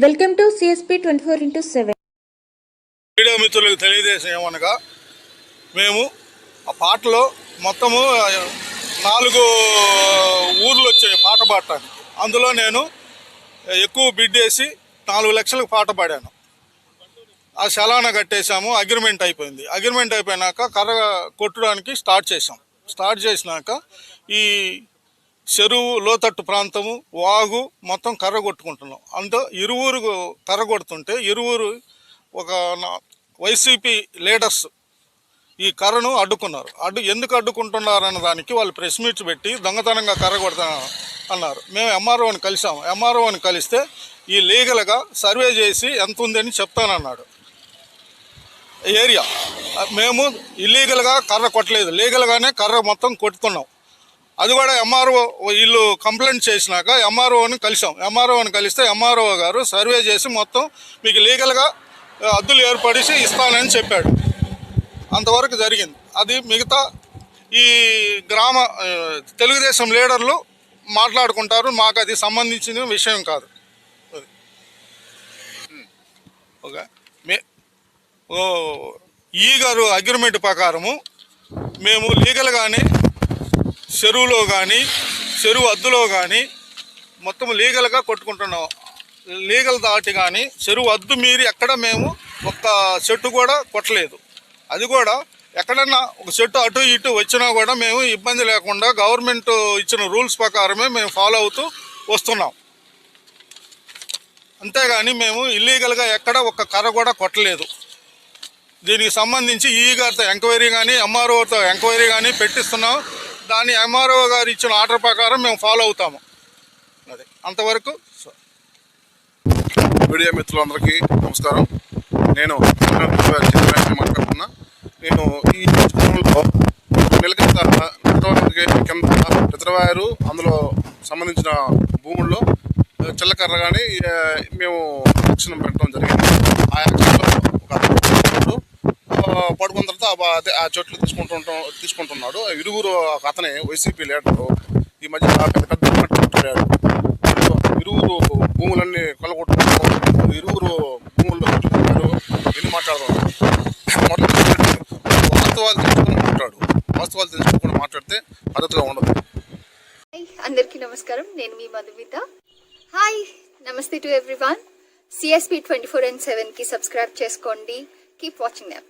Welcome to CSP 24/7. Video మిత్రులకు తెలియజేసిన ఏమనగా మేము ఆ పాటలో మొత్తము 4 ఊర్లు వచ్చాయి పాట పాడటానికి. అందులో నేను ఎక్కువ బిడ్ వేసి 4 లక్షలకు పాట పాడాను. ఆ చలానా కట్టేసాము. అగ్రిమెంట్ అయిపోయింది. అగ్రిమెంట్ అయిపోయినాక కర్ర కొట్టడానికి స్టార్ట్ చేసినాక ఈ చెరువు లోతట్టు ప్రాంతము వాగు మొత్తం కర్ర కొట్టుకుంటున్నాం. అంటే ఇరువురు కర్ర కొడుతుంటే ఇరువురు ఒక వైసీపీ లీడర్స్ ఈ కర్రను అడ్డుకున్నారు. ఎందుకు అడ్డుకుంటున్నారు అన్న దానికి వాళ్ళు ప్రెస్ మీట్స్ పెట్టి దొంగతనంగా కర్ర కొడతా అన్నారు. మేము ఎంఆర్ఓని కలిసాము. ఎంఆర్ఓని కలిస్తే ఈ లీగల్గా సర్వే చేసి ఎంత ఉందని చెప్తానన్నాడు. ఏరియా మేము ఇల్లీగల్గా కర్ర కొట్టలేదు, లీగల్గానే కర్ర మొత్తం కొట్టుతున్నాం. అది కూడా ఎంఆర్ఓ వీళ్ళు కంప్లైంట్ చేసినాక ఎంఆర్ఓని కలిసాం. ఎంఆర్ఓని కలిస్తే ఎంఆర్ఓ గారు సర్వే చేసి మొత్తం మీకు లీగల్గా హద్దులు ఏర్పడిసి ఇస్తానని చెప్పాడు. అంతవరకు జరిగింది. అది మిగతా ఈ గ్రామ తెలుగుదేశం లీడర్లు మాట్లాడుకుంటారు. మాకు అది సంబంధించిన విషయం కాదు. ఓకే, ఈ గారు అగ్రిమెంట్ ప్రకారము మేము లీగల్గానే చెరువులో కానీ చెరువు అద్దులో కానీ మొత్తం లీగల్గా కొట్టుకుంటున్నాం. లీగల్ దాటి కానీ చెరువు అద్దు మీరి ఎక్కడ మేము ఒక్క చెట్టు కూడా కొట్టలేదు. అది కూడా ఎక్కడన్నా ఒక చెట్టు అటు ఇటు వచ్చినా కూడా మేము ఇబ్బంది లేకుండా గవర్నమెంట్ ఇచ్చిన రూల్స్ ప్రకారమే మేము ఫాలో అవుతూ వస్తున్నాం. అంతేగాని మేము ఇల్లీగల్గా ఎక్కడ ఒక్క కర్ర కూడా కొట్టలేదు. దీనికి సంబంధించి ఈ గారితో ఎంక్వైరీ కానీ ఎంఆర్ఓతో ఎంక్వైరీ కానీ పెట్టిస్తున్నాం. దాన్ని ఎంఆర్ఓ గారు ఇచ్చిన ఆర్డర్ ప్రకారం మేము ఫాలో అవుతాము. అది అంతవరకు. మీడియా మిత్రులందరికీ నమస్కారం. నేను మాట్లాడుతున్నా. నేను ఈ చిత్రంలో నిలకడ కింద రిజర్వాయరు అందులో సంబంధించిన భూముల్లో చిల్లకర్ర కానీ మేము యాక్షన్ పెట్టడం జరిగింది. ఆ యాక్షన్లో ఒక పడుకున్న తర్వాత ఆ చెట్లు తీసుకుంటున్నాడు. ఇరువురు ఒక అతనే వైసీపీ లీడరు ఈ మధ్య పెద్ద మాట్లాడాడు. ఇరువురు భూములన్నీ కొల్లగొట్టుకుంటున్నారు. ఇరువురు భూముల్లో కొట్టుకుంటారు. ఎన్ని మాట్లాడుతున్నారు. వాస్తవాలు తెలుసుకుని మాట్లాడితే పద్ధతిగా ఉండదు. అందరికీ నమస్కారం. నేను మీ మధుమిత. హాయ్, నమస్తే టు ఎవ్రీవన్. సిఎస్పి 24/7కి సబ్స్క్రైబ్ చేసుకోండి. Keep watching them.